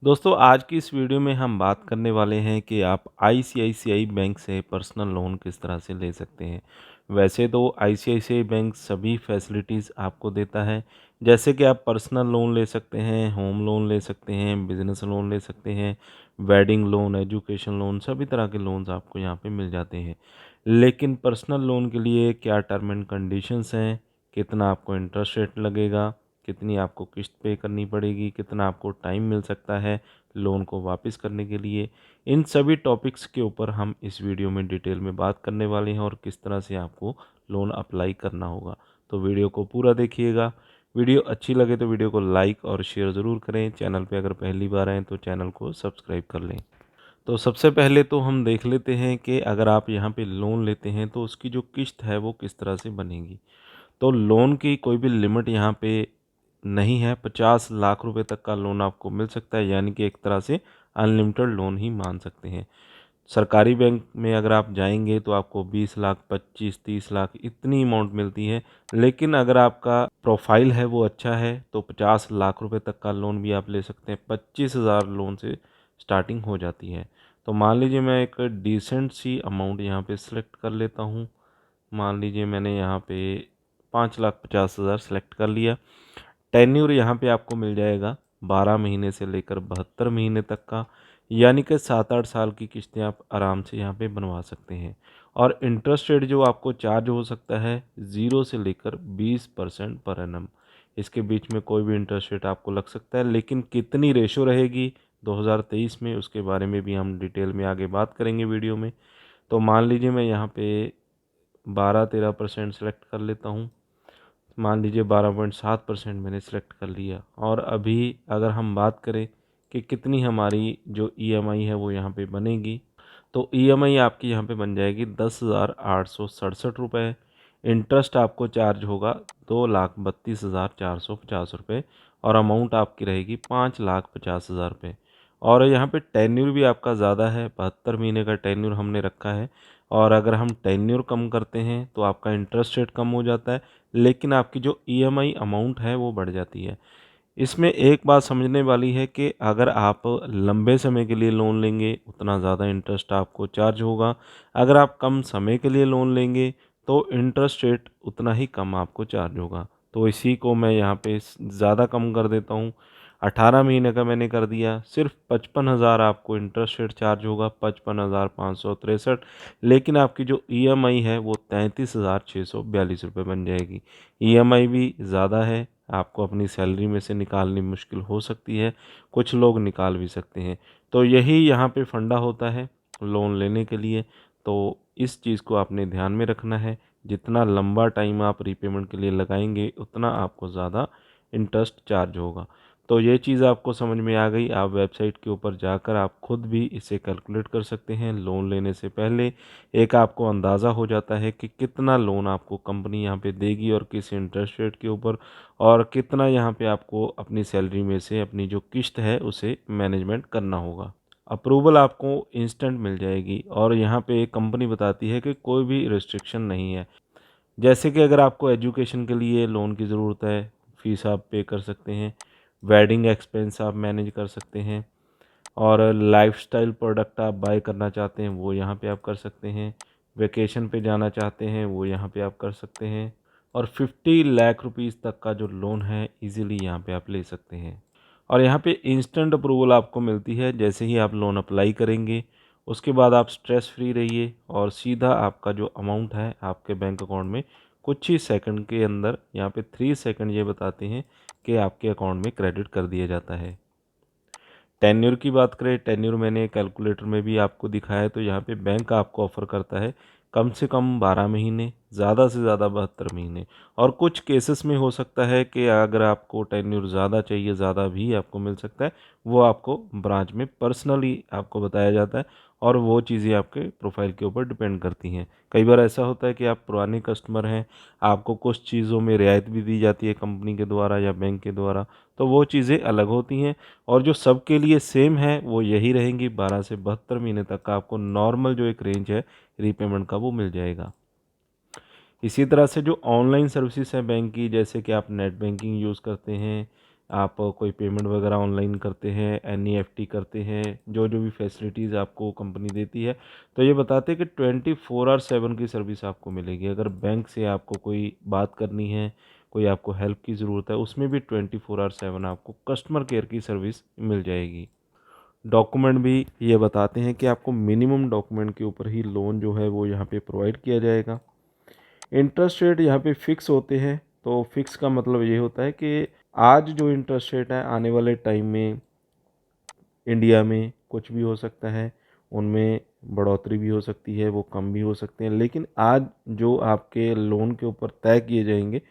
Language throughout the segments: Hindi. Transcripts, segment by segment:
दोस्तों आज की इस वीडियो में हम बात करने वाले हैं कि आप आईसीआईसीआई बैंक से पर्सनल लोन किस तरह से ले सकते हैं। वैसे तो आईसीआईसीआई बैंक सभी फैसिलिटीज़ आपको देता है, जैसे कि आप पर्सनल लोन ले सकते हैं, होम लोन ले सकते हैं, बिजनेस लोन ले सकते हैं, वेडिंग लोन, एजुकेशन लोन, सभी तरह के लोन्स आपको यहाँ पे मिल जाते हैं। लेकिन पर्सनल लोन के लिए क्या टर्म एंड कंडीशंस हैं, कितना आपको इंटरेस्ट रेट लगेगा, कितनी आपको किस्त पे करनी पड़ेगी, कितना आपको टाइम मिल सकता है लोन को वापस करने के लिए, इन सभी टॉपिक्स के ऊपर हम इस वीडियो में डिटेल में बात करने वाले हैं और किस तरह से आपको लोन अप्लाई करना होगा। तो वीडियो को पूरा देखिएगा। वीडियो अच्छी लगे तो वीडियो को लाइक और शेयर ज़रूर करें। चैनल पे अगर पहली बार आएँ तो चैनल को सब्सक्राइब कर लें। तो सबसे पहले तो हम देख लेते हैं कि अगर आप यहाँ पे लोन लेते हैं तो उसकी जो किस्त है वो किस तरह से बनेगी। तो लोन की कोई भी लिमिट यहाँ पे नहीं है, 50 लाख रुपए तक का लोन आपको मिल सकता है, यानी कि एक तरह से अनलिमिटेड लोन ही मान सकते हैं। सरकारी बैंक में अगर आप जाएंगे तो आपको 20 लाख, 25, 30 लाख इतनी अमाउंट मिलती है। लेकिन अगर आपका प्रोफाइल है वो अच्छा है तो 50 लाख रुपए तक का लोन भी आप ले सकते हैं। 25,000 लोन से स्टार्टिंग हो जाती है। तो मान लीजिए मैं एक डिसेंट सी अमाउंट यहाँ पे सिलेक्ट कर लेता हूँ। मान लीजिए मैंने यहाँ पे 5,50,000 सेलेक्ट कर लिया। टेन्योर यहाँ पे आपको मिल जाएगा 12 महीने से लेकर 72 महीने तक का, यानी कि 7-8 साल की किस्तें आप आराम से यहाँ पे बनवा सकते हैं। और इंटरेस्ट रेट जो आपको चार्ज हो सकता है 0 से लेकर 20% पर एनम, इसके बीच में कोई भी इंटरेस्ट रेट आपको लग सकता है। लेकिन कितनी रेशो रहेगी 2023 में, उसके बारे में भी हम डिटेल में आगे बात करेंगे वीडियो में। तो मान लीजिए मैं यहाँ पे 12-13% सेलेक्ट कर लेता हूँ। मान लीजिए 12.7% मैंने सेलेक्ट कर लिया। और अभी अगर हम बात करें कि कितनी हमारी जो ईएमआई है वो यहाँ पे बनेगी, तो ईएमआई आपकी यहाँ पे बन जाएगी 10,867 रुपये। इंटरेस्ट आपको चार्ज होगा 2,32,450 रुपये और अमाउंट आपकी रहेगी 5,50,000 रुपये। और यहाँ पे टेन्यूर भी आपका ज़्यादा है, 72 महीने का टेन्यूर हमने रखा है। और अगर हम टेन्यूर कम करते हैं तो आपका इंटरेस्ट रेट कम हो जाता है, लेकिन आपकी जो ईएमआई अमाउंट है वो बढ़ जाती है। इसमें एक बात समझने वाली है कि अगर आप लंबे समय के लिए लोन लेंगे उतना ज़्यादा इंटरेस्ट आपको चार्ज होगा। अगर आप कम समय के लिए लोन लेंगे तो इंटरेस्ट रेट उतना ही कम आपको चार्ज होगा। तो इसी को मैं यहाँ पे ज़्यादा कम कर देता हूँ। 18 महीने का मैंने कर दिया, सिर्फ 55,000 आपको इंटरेस्ट रेट चार्ज होगा, 55,563। लेकिन आपकी जो ईएमआई है वो 33,642 रुपये बन जाएगी। ईएमआई भी ज़्यादा है, आपको अपनी सैलरी में से निकालनी मुश्किल हो सकती है, कुछ लोग निकाल भी सकते हैं। तो यही यहाँ पे फंडा होता है लोन लेने के लिए। तो इस चीज़ को आपने ध्यान में रखना है, जितना लंबा टाइम आप रीपेमेंट के लिए लगाएंगे उतना आपको ज़्यादा इंटरेस्ट चार्ज होगा। तो ये चीज़ आपको समझ में आ गई। आप वेबसाइट के ऊपर जाकर आप खुद भी इसे कैलकुलेट कर सकते हैं। लोन लेने से पहले एक आपको अंदाज़ा हो जाता है कि कितना लोन आपको कंपनी यहाँ पे देगी और किस इंटरेस्ट रेट के ऊपर, और कितना यहाँ पे आपको अपनी सैलरी में से अपनी जो किस्त है उसे मैनेजमेंट करना होगा। अप्रूवल आपको इंस्टेंट मिल जाएगी और यहाँ पे एक कंपनी बताती है कि कोई भी रिस्ट्रिक्शन नहीं है। जैसे कि अगर आपको एजुकेशन के लिए लोन की ज़रूरत है, फीस आप पे कर सकते हैं, वेडिंग एक्सपेंस आप मैनेज कर सकते हैं, और लाइफस्टाइल प्रोडक्ट आप बाय करना चाहते हैं वो यहाँ पे आप कर सकते हैं, वेकेशन पे जाना चाहते हैं वो यहाँ पे आप कर सकते हैं, और 50 लाख रुपीज़ तक का जो लोन है इजीली यहाँ पे आप ले सकते हैं। और यहाँ पे इंस्टेंट अप्रूवल आपको मिलती है जैसे ही आप लोन अप्लाई करेंगे। उसके बाद आप स्ट्रेस फ्री रहिए और सीधा आपका जो अमाउंट है आपके बैंक अकाउंट में कुछ ही सेकंड के अंदर, यहाँ पे 3 सेकंड ये बताते हैं कि आपके अकाउंट में क्रेडिट कर दिया जाता है। टेन्योर की बात करें, टेन्योर मैंने कैलकुलेटर में भी आपको दिखाया, तो यहाँ पे बैंक आपको ऑफ़र करता है कम से कम 12 महीने, ज़्यादा से ज़्यादा 72 महीने। और कुछ केसेस में हो सकता है कि अगर आपको टेन्योर ज़्यादा चाहिए, ज़्यादा भी आपको मिल सकता है, वो आपको ब्रांच में पर्सनली आपको बताया जाता है और वो चीज़ें आपके प्रोफाइल के ऊपर डिपेंड करती हैं। कई बार ऐसा होता है कि आप पुराने कस्टमर हैं, आपको कुछ चीज़ों में रियायत भी दी जाती है कंपनी के द्वारा या बैंक के द्वारा, तो वो चीज़ें अलग होती हैं। और जो सबके लिए सेम है वो यही रहेंगी, 12 से 72 महीने तक का आपको नॉर्मल जो एक रेंज है रीपेमेंट का वो मिल जाएगा। इसी तरह से जो ऑनलाइन सर्विसेज हैं बैंक की, जैसे कि आप नेट बैंकिंग यूज़ करते हैं आप कोई पेमेंट वगैरह ऑनलाइन करते हैं, एनईएफटी करते हैं, जो जो भी फैसिलिटीज़ आपको कंपनी देती है, तो ये बताते हैं कि 24/7 की सर्विस आपको मिलेगी। अगर बैंक से आपको कोई बात करनी है, कोई आपको हेल्प की ज़रूरत है, उसमें भी 24/7 आपको कस्टमर केयर की सर्विस मिल जाएगी। डॉक्यूमेंट भी ये बताते हैं कि आपको मिनिमम डॉक्यूमेंट के ऊपर ही लोन जो है वो यहाँ पे प्रोवाइड किया जाएगा। इंटरेस्ट रेट यहाँ पे फिक्स होते हैं, तो फिक्स का मतलब ये होता है कि आज जो इंटरेस्ट रेट है आने वाले टाइम में इंडिया में कुछ भी हो सकता है, उनमें बढ़ोतरी भी हो सकती है, वो कम भी हो सकते हैं, लेकिन आज जो आपके लोन के ऊपर तय किए जाएंगे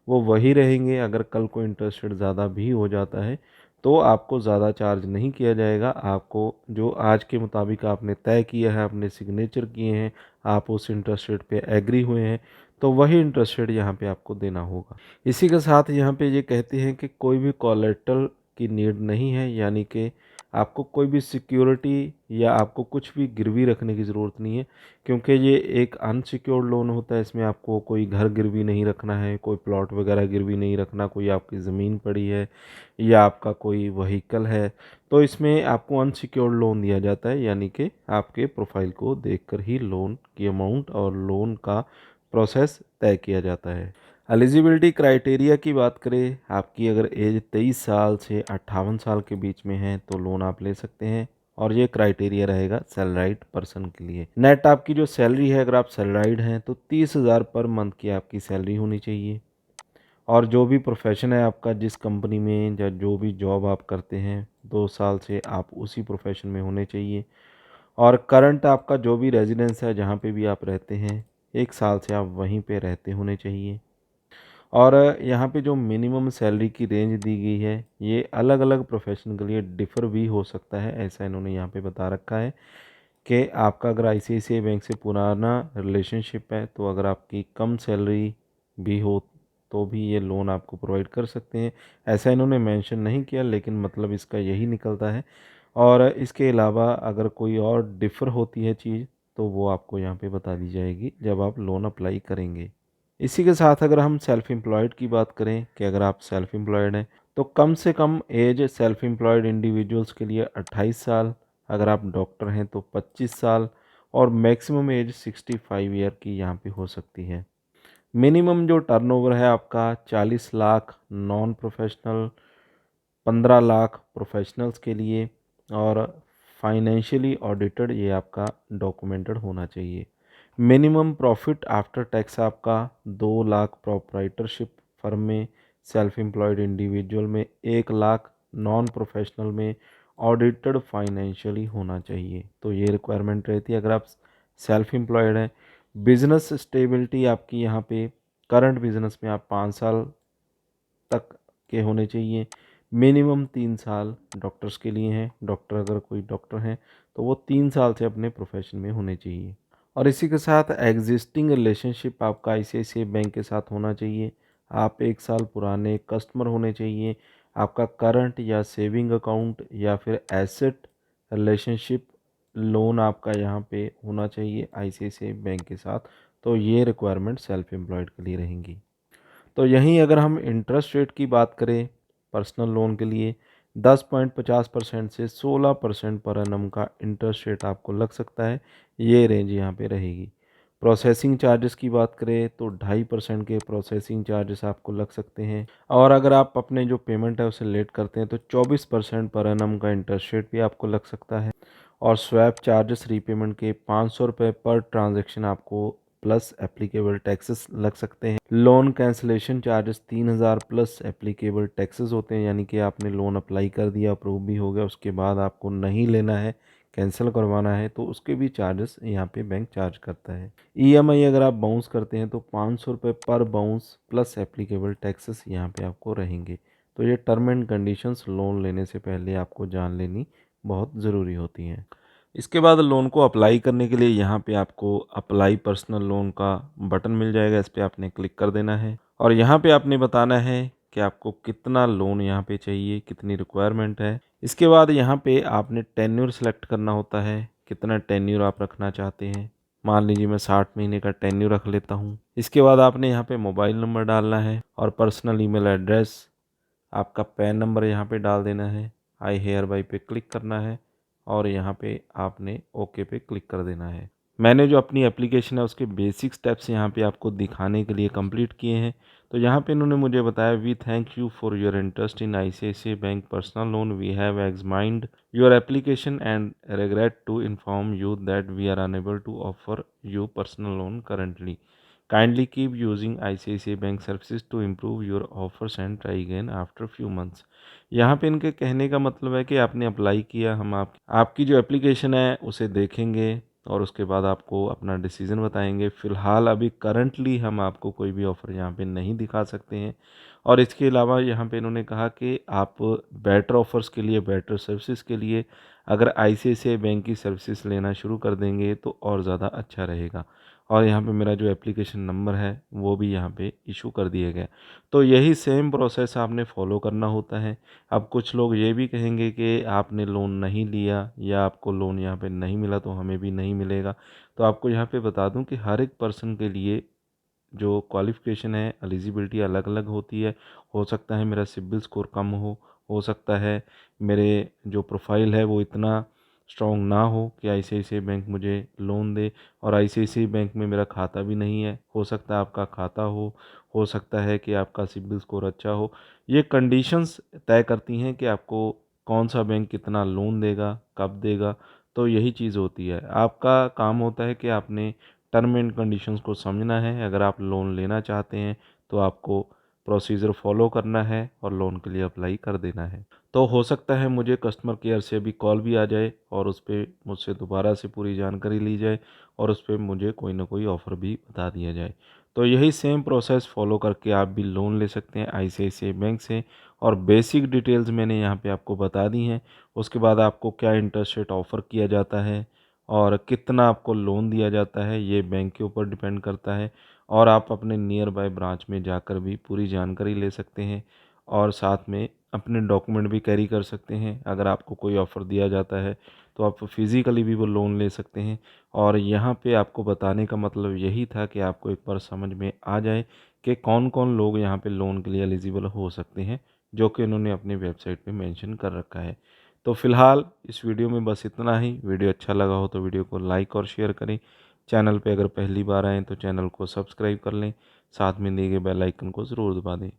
वो वही रहेंगे। अगर कल को इंटरेस्ट रेट ज़्यादा भी हो जाता है तो आपको ज़्यादा चार्ज नहीं किया जाएगा। आपको जो आज के मुताबिक आपने तय किया है, आपने सिग्नेचर किए हैं, आप उस इंटरेस्ट रेट पे एग्री हुए हैं, तो वही इंटरेस्ट रेट यहाँ पे आपको देना होगा। इसी के साथ यहाँ पे ये कहते हैं कि कोई भी कोलेटरल की नीड नहीं है, यानी कि आपको कोई भी सिक्योरिटी या आपको कुछ भी गिरवी रखने की ज़रूरत नहीं है, क्योंकि ये एक अनसिक्योर्ड लोन होता है। इसमें आपको कोई घर गिरवी नहीं रखना है, कोई प्लॉट वगैरह गिरवी नहीं रखना, कोई आपकी ज़मीन पड़ी है या आपका कोई व्हीकल है, तो इसमें आपको अनसिक्योर्ड लोन दिया जाता है, यानी कि आपके प्रोफाइल को देखकर ही लोन की अमाउंट और लोन का प्रोसेस तय किया जाता है। एलिजिबिलिटी क्राइटेरिया की बात करें, आपकी अगर एज 23 साल से 58 साल के बीच में है तो लोन आप ले सकते हैं, और ये क्राइटेरिया रहेगा सैलराइड पर्सन के लिए। नेट आपकी जो सैलरी है, अगर आप सैलराइड हैं तो 30,000 पर मंथ की आपकी सैलरी होनी चाहिए। और जो भी प्रोफेशन है आपका, जिस कंपनी में या जो भी जॉब आप करते हैं, 2 साल से आप उसी प्रोफेशन में होने चाहिए। और करंट आपका जो भी रेजिडेंस है, जहाँ पे भी आप रहते हैं, 1 साल से आप वहीं पे रहते होने चाहिए। और यहाँ पे जो मिनिमम सैलरी की रेंज दी गई है, ये अलग अलग प्रोफेशन के लिए डिफ़र भी हो सकता है, ऐसा इन्होंने यहाँ पे बता रखा है कि आपका अगर आईसीआईसीआई बैंक से पुराना रिलेशनशिप है, तो अगर आपकी कम सैलरी भी हो तो भी ये लोन आपको प्रोवाइड कर सकते हैं। ऐसा इन्होंने मेंशन नहीं किया, लेकिन मतलब इसका यही निकलता है। और इसके अलावा अगर कोई और डिफ़र होती है चीज़, तो वो आपको यहाँ पे बता दी जाएगी जब आप लोन अप्लाई करेंगे। इसी के साथ अगर हम सेल्फ एम्प्लॉयड की बात करें कि अगर आप सेल्फ एम्प्लॉयड हैं तो कम से कम एज सेल्फ एम्प्लॉयड इंडिविजुअल्स के लिए 28 साल, अगर आप डॉक्टर हैं तो 25 साल, और मैक्सिमम एज 65 ईयर की यहाँ पे हो सकती है। मिनिमम जो टर्नओवर है आपका 40 lakh non professional, 15 lakh professionals के लिए, और फाइनेंशियली ऑडिटेड ये आपका डॉक्यूमेंटेड होना चाहिए। मिनिमम प्रॉफिट आफ्टर टैक्स आपका 2 लाख प्रोप्राइटरशिप फर्म में, सेल्फ एम्प्लॉयड इंडिविजुअल में 1 लाख, नॉन प्रोफेशनल में ऑडिटेड फाइनेंशियली होना चाहिए। तो ये रिक्वायरमेंट रहती है अगर आप सेल्फ एम्प्लॉयड हैं। बिजनेस स्टेबिलिटी आपकी यहाँ पे, करंट बिजनेस में आप 5 साल तक के होने चाहिए। मिनिमम 3 साल डॉक्टर्स के लिए हैं, डॉक्टर अगर कोई डॉक्टर हैं तो वो 3 साल से अपने प्रोफेशन में होने चाहिए। और इसी के साथ एग्जिस्टिंग रिलेशनशिप आपका आईसीआईसीआई बैंक के साथ होना चाहिए। आप 1 साल पुराने कस्टमर होने चाहिए। आपका करंट या सेविंग अकाउंट या फिर एसेट रिलेशनशिप लोन आपका यहाँ पे होना चाहिए आईसीआईसीआई बैंक के साथ। तो ये रिक्वायरमेंट सेल्फ एम्प्लॉयड के लिए रहेंगी। तो यहीं अगर हम इंटरेस्ट रेट की बात करें पर्सनल लोन के लिए, 10.50% से 16% पर एनम का इंटरेस्ट रेट आपको लग सकता है। ये रेंज यहाँ पे रहेगी। प्रोसेसिंग चार्जेस की बात करें तो 2.5% के प्रोसेसिंग चार्जेस आपको लग सकते हैं, और अगर आप अपने जो पेमेंट है उसे लेट करते हैं तो 24% पर एनम का इंटरेस्ट रेट भी आपको लग सकता है। और स्वैप चार्जेस रीपेमेंट के 500 रुपये पर ट्रांजैक्शन आपको प्लस एप्लीकेबल टैक्सेस लग सकते हैं। Loan cancellation charges 3,000 plus applicable taxes होते हैं, यानी कि आपने लोन अप्लाई कर दिया, अप्रूव भी हो गया, उसके बाद आपको नहीं लेना है, कैंसिल करवाना है, तो उसके भी चार्जेस यहाँ पे बैंक चार्ज करता है। ईएमआई अगर आप बाउंस करते हैं तो 500 रुपये पर बाउंस प्लस एप्लीकेबल टैक्सेस यहाँ पे आपको रहेंगे। तो ये टर्म एंड कंडीशंस लोन लेने से पहले आपको जान लेनी बहुत ज़रूरी होती हैं। इसके बाद लोन को अप्लाई करने के लिए यहाँ पे आपको अप्लाई पर्सनल लोन का बटन मिल जाएगा, इस पर आपने क्लिक कर देना है, और यहाँ पे आपने बताना है कि आपको कितना लोन यहाँ पे चाहिए, कितनी रिक्वायरमेंट है। इसके बाद यहाँ पे आपने टेन्योर सेलेक्ट करना होता है, कितना टेन्योर आप रखना चाहते हैं। मान लीजिए मैं 60 महीने का टेन्योर रख लेता हूँ। इसके बाद आपने यहाँ पे मोबाइल नंबर डालना है और पर्सनल ईमेल एड्रेस, आपका पैन नंबर यहाँ पे डाल देना है, आई हेयर बाई पे क्लिक करना है और यहाँ पे आपने ओके पे क्लिक कर देना है। मैंने जो अपनी एप्लीकेशन है उसके बेसिक स्टेप्स यहाँ पे आपको दिखाने के लिए कंप्लीट किए हैं। तो यहाँ पे इन्होंने मुझे बताया, we thank you for your interest in ICICI bank personal loan, we have examined your application and regret to inform you that we are unable to offer you personal loan currently. Kindly keep using ICICI Bank services to improve your offers and try again after few months. यहाँ पे इनके कहने का मतलब है कि आपने अप्लाई किया, हम आपकी जो एप्लीकेशन है उसे देखेंगे और उसके बाद आपको अपना डिसीज़न बताएंगे। फ़िलहाल अभी करंटली हम आपको कोई भी ऑफ़र यहाँ पे नहीं दिखा सकते हैं। और इसके अलावा यहाँ पे इन्होंने कहा कि आप बेटर ऑफ़र्स के लिए, बेटर सर्विसेज के लिए अगर ICICI बैंक की सर्विसेज लेना शुरू कर देंगे तो और ज़्यादा अच्छा रहेगा। और यहाँ पे मेरा जो एप्लीकेशन नंबर है वो भी यहाँ पे इशू कर दिया गया। तो यही सेम प्रोसेस आपने फॉलो करना होता है। अब कुछ लोग ये भी कहेंगे कि आपने लोन नहीं लिया या आपको लोन यहाँ पे नहीं मिला तो हमें भी नहीं मिलेगा। तो आपको यहाँ पे बता दूं कि हर एक पर्सन के लिए जो क्वालिफ़िकेशन है, एलिजिबिलिटी अलग-अलग होती है। हो सकता है मेरा सिबिल स्कोर कम हो सकता है मेरे जो प्रोफाइल है वो इतना स्ट्रॉन्ग ना हो कि ICICI बैंक मुझे लोन दे, और ICICI बैंक में मेरा खाता भी नहीं है। हो सकता है आपका खाता हो सकता है कि आपका सिबिल स्कोर अच्छा हो। ये कंडीशंस तय करती हैं कि आपको कौन-सा बैंक कितना लोन देगा, कब देगा। तो यही चीज़ होती है। आपका काम होता है कि आपने टर्म एंड कंडीशंस को समझना है। अगर आप लोन लेना चाहते हैं तो आपको प्रोसीजर फॉलो करना है और लोन के लिए अप्लाई कर देना है। तो हो सकता है मुझे कस्टमर केयर से अभी कॉल भी आ जाए और उस पे मुझसे दोबारा से पूरी जानकारी ली जाए और उस पे मुझे कोई ना कोई ऑफ़र भी बता दिया जाए। तो यही सेम प्रोसेस फॉलो करके आप भी लोन ले सकते हैं ICICI बैंक से। और बेसिक डिटेल्स मैंने यहाँ पे आपको बता दी हैं। उसके बाद आपको क्या इंटरेस्ट रेट ऑफ़र किया जाता है और कितना आपको लोन दिया जाता है, ये बैंक के ऊपर डिपेंड करता है। और आप अपने नियर बाय ब्रांच में जाकर भी पूरी जानकारी ले सकते हैं और साथ में अपने डॉक्यूमेंट भी कैरी कर सकते हैं। अगर आपको कोई ऑफ़र दिया जाता है तो आप फिज़िकली भी वो लोन ले सकते हैं। और यहाँ पे आपको बताने का मतलब यही था कि आपको एक बार समझ में आ जाए कि कौन-कौन लोग यहाँ पे लोन के लिए एलिजिबल हो सकते हैं, जो कि उन्होंने अपनी वेबसाइट पे मेंशन कर रखा है। तो फ़िलहाल इस वीडियो में बस इतना ही। वीडियो अच्छा लगा हो तो वीडियो को लाइक और शेयर करें। चैनल पे अगर पहली बार आएँ तो चैनल को सब्सक्राइब कर लें। साथ में दिए गए बेल आइकन को ज़रूर दबा दें।